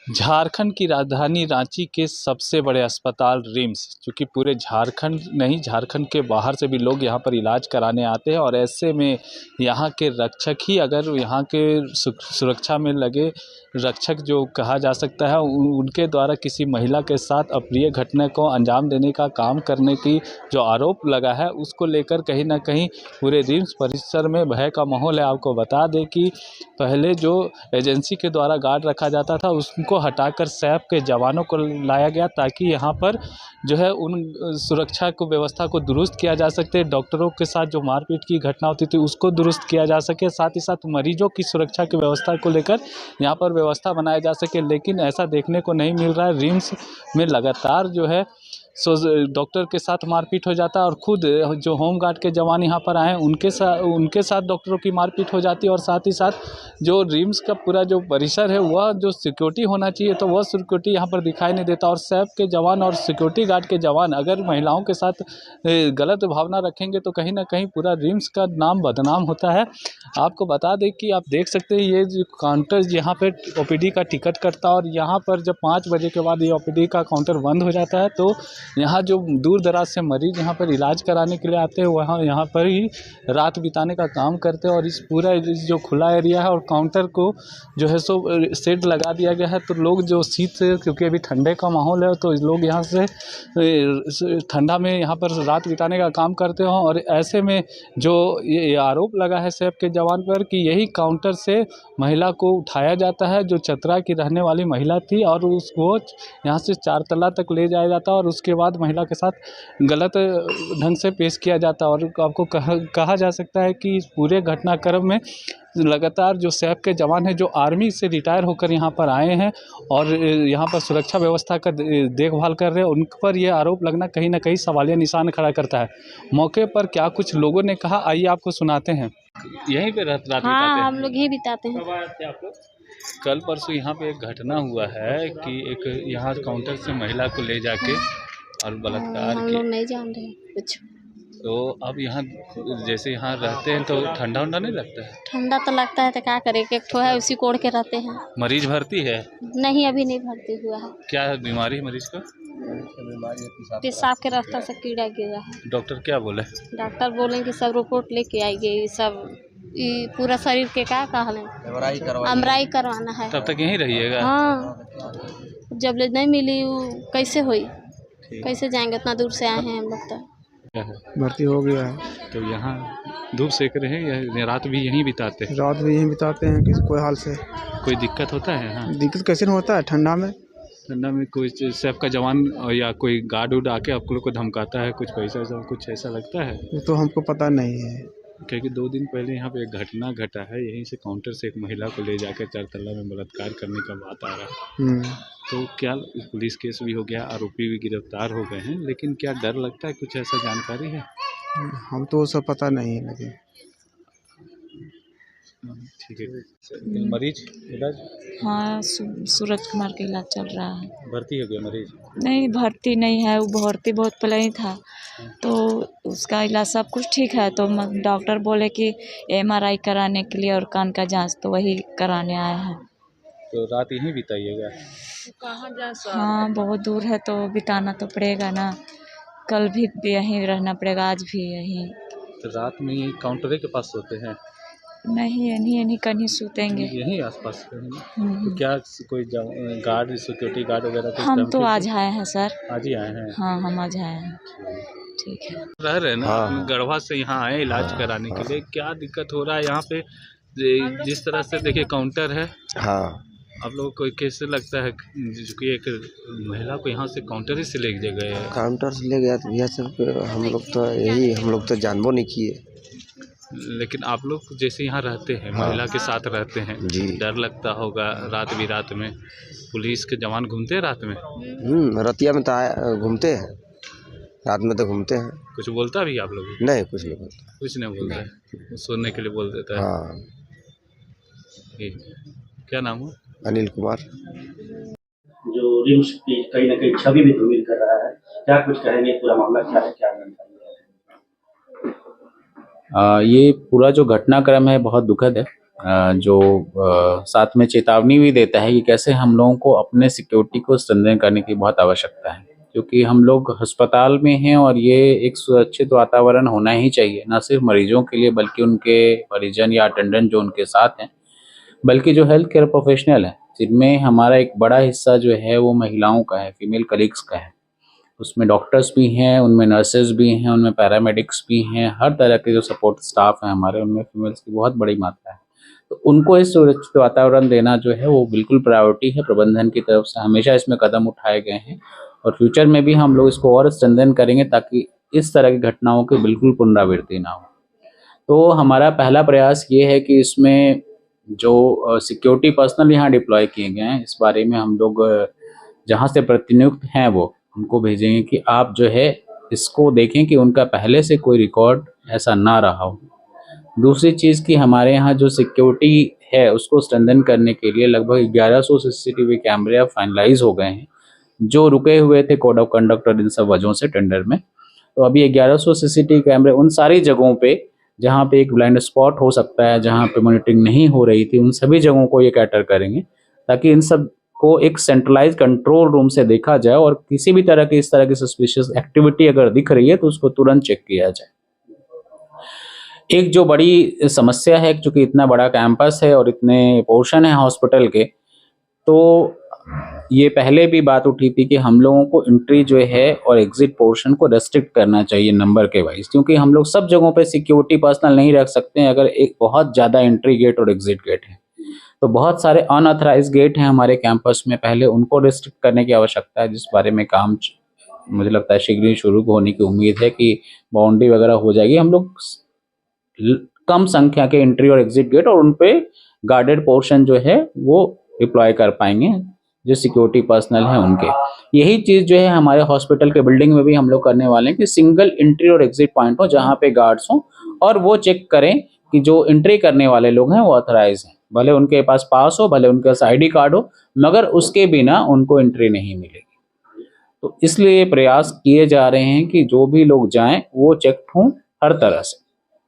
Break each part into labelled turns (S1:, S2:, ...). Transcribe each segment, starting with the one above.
S1: झारखंड की राजधानी रांची के सबसे बड़े अस्पताल रिम्स, चूँकि पूरे झारखंड नहीं, झारखंड के बाहर से भी लोग यहाँ पर इलाज कराने आते हैं और ऐसे में यहाँ के रक्षक ही अगर यहाँ के सुरक्षा में लगे रक्षक जो कहा जा सकता है, उनके द्वारा किसी महिला के साथ अप्रिय घटना को अंजाम देने का काम करने की जो आरोप लगा है, उसको लेकर कहीं ना कहीं पूरे रिम्स परिसर में भय का माहौल है। आपको बता दें कि पहले जो एजेंसी के द्वारा गार्ड रखा जाता था, उसको हटाकर सैप के जवानों को लाया गया ताकि यहाँ पर जो है उन सुरक्षा को व्यवस्था को दुरुस्त किया जा सके। डॉक्टरों के साथ जो मारपीट की घटना होती थी उसको दुरुस्त किया जा सके, साथ ही साथ मरीजों की सुरक्षा की व्यवस्था को लेकर यहाँ पर व्यवस्था बनाया जा सके। लेकिन ऐसा देखने को नहीं मिल रहा है। रिम्स में लगातार जो है डॉक्टर के साथ मारपीट हो जाता है और खुद जो होमगार्ड के जवान यहाँ पर आए हैं उनके साथ डॉक्टरों की मारपीट हो जाती है। और साथ ही साथ जो रिम्स का पूरा जो परिसर है, वह जो सिक्योरिटी होना चाहिए तो वह सिक्योरिटी यहाँ पर दिखाई नहीं देता। और सैप के जवान और सिक्योरिटी गार्ड के जवान अगर महिलाओं के साथ गलत भावना रखेंगे तो कहीं ना कहीं पूरा रिम्स का नाम बदनाम होता है। आपको बता दें कि आप देख सकते हैं ये जो काउंटर यहाँ पे ओपीडी का टिकट कटता है और यहाँ पर जब 5 बजे के बाद ये ओपीडी का काउंटर बंद हो जाता है तो यहाँ जो दूर दराज से मरीज यहाँ पर इलाज कराने के लिए आते हैं, वहाँ यहाँ पर ही रात बिताने का काम करते हैं। और इस पूरा जो खुला एरिया है और काउंटर को जो है सो शेड लगा दिया गया है, तो लोग जो शीत से, क्योंकि अभी ठंडे का माहौल है तो लोग यहाँ से ठंडा में यहाँ पर रात बिताने का काम करते हैं। और ऐसे में जो ये आरोप लगा है सैप के जवान पर कि यही काउंटर से महिला को उठाया जाता है, जो चतरा की रहने वाली महिला थी, और उसको यहाँ से 4 तल्ला तक ले जाया जाता है और उसके बाद महिला के साथ गलत ढंग से पेश किया जाता है। और आपको कहा जा सकता है कि इस पूरे घटनाक्रम में लगातार जो सैप के जवान हैं, जो आर्मी से रिटायर होकर यहाँ पर आए हैं और यहाँ पर सुरक्षा व्यवस्था का देखभाल कर रहे हैं, उन पर यह आरोप लगना कहीं ना कहीं सवालिया निशान खड़ा करता है। मौके पर क्या कुछ लोगों ने कहा, आइए आपको सुनाते हैं। यहीं पे रात बिताते हैं?
S2: हम लोग यही बिताते हैं।
S1: कब आए थे आप लोग? कल परसों यहाँ पे एक घटना हुआ है कि एक यहाँ काउंटर से महिला को ले जाके और बलात्कार
S2: हम
S1: किया।
S2: लोग नहीं जान रहे कुछ।
S1: तो अब यहाँ जैसे यहाँ रहते हैं तो ठंडा उंडा नहीं लगता है?
S2: ठंडा तो लगता है, तो क्या करें, एक ठो है उसी कोड़ के रहते हैं।
S1: मरीज भर्ती है?
S2: नहीं, अभी नहीं भर्ती हुआ है।
S1: क्या है बीमारी है मरीज का?
S2: पेशाब के रास्ता से कीड़ा गिरा है।
S1: डॉक्टर क्या बोले?
S2: डॉक्टर बोले कि सब रिपोर्ट लेके आइए, ये सब पूरा शरीर के क्या कहले एमआरआई करवाना है।
S1: तब तक यहीं रहिएगा?
S2: हाँ, जब ले नहीं मिली कैसे हुई, कैसे जाएंगे, इतना दूर से आए हैं हम लोग। तो
S3: भर्ती हो गया है।
S1: तो यहाँ धूप सेक रहे हैं या रात भी यहीं बिताते हैं?
S3: रात भी यहीं बिताते हैं किसी कोई हाल से।
S1: कोई दिक्कत होता है? हाँ,
S3: दिक्कत कैसे नहीं होता है ठंडा में।
S1: ठंडा में कोई सैफ का जवान या कोई गार्ड उड आके आप लोग को धमकाता है, कुछ पैसा वैसा कुछ ऐसा लगता है?
S3: वो तो हमको पता नहीं है,
S1: क्योंकि 2 दिन पहले यहाँ पे एक घटना घटा है, यहीं से काउंटर से एक महिला को ले जाकर 4 तल्ला में बलात्कार करने का बात आ रहा है। तो क्या पुलिस केस भी हो गया, आरोपी भी गिरफ्तार हो गए हैं, लेकिन क्या डर लगता है? कुछ ऐसा जानकारी है?
S3: हम तो सब पता नहीं है लेकिन।
S1: ठीक है। मरीज इलाज?
S4: हाँ, सूरज कुमार का इलाज चल रहा है।
S1: भर्ती हो गया मरीज?
S4: नहीं, भर्ती नहीं है, वो भर्ती बहुत पहले ही था, तो उसका इलाज सब कुछ ठीक है। तो डॉक्टर बोले कि एमआरआई कराने के लिए और कान का जांच, तो वही कराने आए हैं।
S1: तो रात यहीं बिताइएगा?
S4: कहाँ जा सकते? हाँ, बहुत दूर है तो बिताना तो पड़ेगा ना। कल भी यहीं रहना पड़ेगा, आज भी यहीं।
S1: तो रात में यहीं काउंटरे के पास सोते हैं?
S4: नहीं, यहीं कहीं सूतेंगे,
S1: यहीं आसपास कहीं? तो क्या कोई गार्ड, सिक्योरिटी गार्ड वगैरह?
S4: हम तो आज आए हैं सर।
S1: आज ही आए हैं?
S4: हाँ, हम आज आए हैं। ठीक है।
S1: रह रहे ना? हाँ। गढ़वा से यहाँ आए इलाज कराने के लिए, क्या दिक्कत हो रहा है यहाँ पे? जिस तरह से देखिए काउंटर है,
S5: हाँ,
S1: आप लोगों को कैसे लगता है कि एक महिला को यहाँ से काउंटर ही से ले गए हैं?
S5: काउंटर से ले गया तो भैया सब हम लोग तो जानबो नहीं किए।
S1: लेकिन आप लोग जैसे यहाँ रहते हैं, महिला के साथ रहते हैं
S5: जी,
S1: डर लगता होगा रात में? पुलिस के जवान घूमते हैं रात में?
S5: रतिया में तो घूमते हैं, रात में तो घूमते हैं।
S1: कुछ बोलता भी आप लोग?
S5: नहीं, कुछ नहीं बोलता।
S1: कुछ नहीं बोलता है, सोने के लिए बोल देता है?
S5: हाँ।
S1: क्या नाम है?
S5: अनिल कुमार।
S6: जो रिम्स की कहीं ना कहीं छवि भी धूमिल कर रहा है, क्या कुछ कहेंगे? पूरा मामला क्या है, क्या जानकारी है?
S7: ये पूरा जो घटनाक्रम है बहुत दुखद है। जो साथ में चेतावनी भी देता है कि कैसे हम लोगों को अपने सिक्योरिटी को स्ट्रेंथन करने की बहुत आवश्यकता है, क्योंकि हम लोग अस्पताल में हैं और ये एक सुरक्षित वातावरण होना ही चाहिए, ना सिर्फ मरीजों के लिए बल्कि उनके परिजन या अटेंडेंट जो उनके साथ हैं, बल्कि जो हेल्थ केयर प्रोफेशनल हैं, जिनमें हमारा एक बड़ा हिस्सा जो है वो महिलाओं का है, फीमेल कलीग्स का है। उसमें डॉक्टर्स भी हैं, उनमें नर्सेज भी हैं, उनमें पैरामेडिक्स भी हैं, हर तरह के जो सपोर्ट स्टाफ हैं हमारे, उनमें फीमेल्स की बहुत बड़ी मात्रा है। तो उनको इस सुरक्षित वातावरण देना जो है वो बिल्कुल प्रायोरिटी है। प्रबंधन की तरफ से हमेशा इसमें कदम उठाए गए हैं और फ्यूचर में भी हम लोग इसको और स्ट्रेंथन करेंगे ताकि इस तरह की घटनाओं की बिल्कुल पुनरावृत्ति ना हो। तो हमारा पहला प्रयास ये है कि इसमें जो सिक्योरिटी पर्सनल यहाँ डिप्लॉय किए गए हैं, इस बारे में हम लोग जहाँ से प्रतिनियुक्त हैं वो उनको भेजेंगे कि आप जो है इसको देखें कि उनका पहले से कोई रिकॉर्ड ऐसा ना रहा हो। दूसरी चीज़ कि हमारे यहाँ जो सिक्योरिटी है उसको स्ट्रेंथन करने के लिए लगभग 1100 सीसीटीवी कैमरे अब फाइनलाइज हो गए हैं, जो रुके हुए थे कोड ऑफ कंडक्ट और इन सब वजहों से टेंडर में। तो अभी 1100 सीसीटीवी कैमरे उन सारी जगहों पे जहाँ पे एक ब्लाइंड स्पॉट हो सकता है, जहाँ पे मॉनिटरिंग नहीं हो रही थी, उन सभी जगहों को ये कैटर करेंगे ताकि इन सब को एक सेंट्रलाइज कंट्रोल रूम से देखा जाए और किसी भी तरह की इस तरह की सस्पिशियस एक्टिविटी अगर दिख रही है तो उसको तुरंत चेक किया जाए। एक जो बड़ी समस्या है, क्योंकि इतना बड़ा कैंपस है और इतने पोर्शन है हॉस्पिटल के, तो ये पहले भी बात उठी थी कि हम लोगों को एंट्री जो है और एग्जिट पोर्शन को रेस्ट्रिक्ट करना चाहिए नंबर के वाइज, क्योंकि हम लोग सब जगहों पे सिक्योरिटी पर्सनल नहीं रख सकते हैं अगर एक बहुत ज़्यादा एंट्री गेट और एग्जिट गेट है। तो बहुत सारे अनऑथराइज गेट हैं हमारे कैंपस में, पहले उनको रेस्ट्रिक्ट करने की आवश्यकता है, जिस बारे में काम मुझे लगता है शीघ्र ही शुरू होने की उम्मीद है कि बाउंड्री वगैरह हो जाएगी। हम लोग कम संख्या के एंट्री और एग्जिट गेट और उन पे गार्डेड पोर्शन जो है वो डिप्लॉय कर पाएंगे जो सिक्योरिटी पर्सनल हैं उनके। यही चीज़ जो है हमारे हॉस्पिटल के बिल्डिंग में भी हम लोग करने वाले हैं कि सिंगल एंट्री और एग्जिट पॉइंट हो जहाँ पे गार्ड्स हों और वो चेक करें कि जो एंट्री करने वाले लोग हैं वो ऑथराइज हैं, भले उनके पास हो, भले उनके पास ID कार्ड हो, मगर उसके बिना उनको एंट्री नहीं मिलेगी। तो इसलिए प्रयास किए जा रहे हैं कि जो भी लोग जाएं वो चेक हों हर तरह से,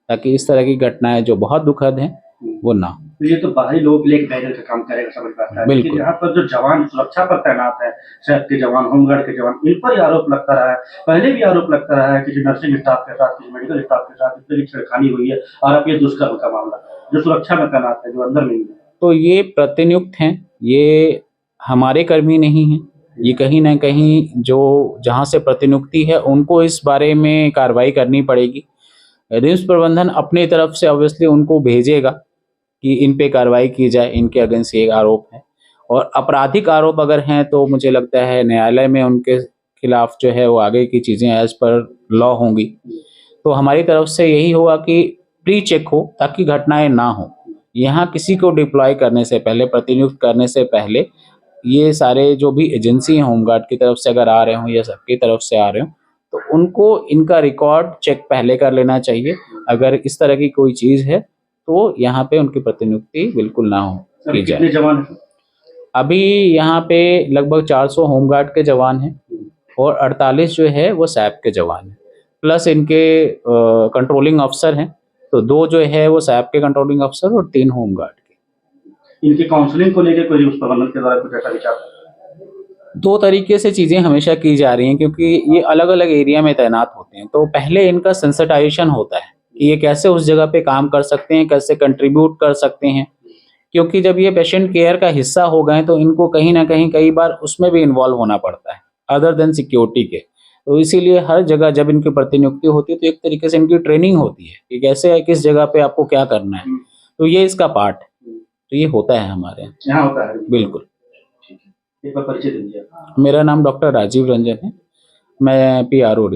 S7: ताकि इस तरह की घटनाएं जो बहुत दुखद हैं वो ना हो।
S6: तो ये तो बाहरी लोगों के लिए गाइडेंस का काम करेगा, समझ में आता है।
S7: बिल्कुल।
S6: यहाँ पर जो जवान सुरक्षा पर तैनात है, सेफ के जवान, होमगार्ड के जवान, इन पर आरोप लगता रहा है, पहले भी आरोप लगता रहा है कि जो नर्सिंग स्टाफ के साथ, किसी मेडिकल स्टाफ के साथ इस तरह की छेड़खानी हुई है और अब ये दुष्कर्म का मामला जो सुरक्षा में तैनात है, जो अंदर नहीं है।
S7: तो ये प्रतिनियुक्त हैं, ये हमारे कर्मी नहीं हैं, ये कहीं ना कहीं जो जहाँ से प्रतिनियुक्ति है उनको इस बारे में कार्रवाई करनी पड़ेगी। रिम्स प्रबंधन अपनी तरफ से ऑब्वियसली उनको भेजेगा कि इन पे कार्रवाई की जाए, इनके अगेंस्ट ये आरोप है, और आपराधिक आरोप अगर हैं तो मुझे लगता है न्यायालय में उनके खिलाफ जो है वो आगे की चीज़ें एज पर लॉ होंगी। तो हमारी तरफ से यही होगा कि प्री चेक हो ताकि घटनाएं ना हो। यहाँ किसी को डिप्लॉय करने से पहले, प्रतिनियुक्त करने से पहले, ये सारे जो भी एजेंसी हैं होमगार्ड की तरफ से अगर आ रहे हों या सबकी तरफ से आ रहे हों, तो उनको इनका रिकॉर्ड चेक पहले कर लेना चाहिए। अगर इस तरह की कोई चीज़ है तो यहाँ पे उनकी प्रतिनियुक्ति बिल्कुल ना हो की जाए।
S6: कितने जवान हैं?
S7: अभी यहाँ पे लगभग 400 होमगार्ड के जवान हैं और 48 जो है वो सैप के जवान हैं, प्लस इनके कंट्रोलिंग अफसर हैं, तो 2 जो है वो सैप के कंट्रोलिंग अफसर और 3 होमगार्ड के।
S6: इनकी काउंसलिंग को लेकर कोई उस प्रबंधन के द्वारा कुछ ऐसा विचार?
S7: 2 तरीके से चीज़ें हमेशा की जा रही हैं, क्योंकि ये अलग अलग एरिया में तैनात होते हैं। तो पहले इनका सेंसिटाइजेशन होता है कि ये कैसे उस जगह पे काम कर सकते हैं, कैसे कंट्रीब्यूट कर सकते हैं, क्योंकि जब ये पेशेंट केयर का हिस्सा हो गए तो इनको कहीं ना कहीं कई बार उसमें भी इन्वॉल्व होना पड़ता है अदर देन सिक्योरिटी के। तो इसीलिए हर जगह जब इनकी प्रतिनियुक्ति होती है तो एक तरीके से इनकी ट्रेनिंग होती है कि कैसे है, किस जगह पे आपको क्या करना है, तो ये इसका पार्ट है। तो ये होता है हमारे
S6: यहाँ होता है।
S7: बिल्कुल।
S6: एक बार परिचय दीजिए।
S7: मेरा नाम डॉक्टर राजीव रंजन है, मैं PRO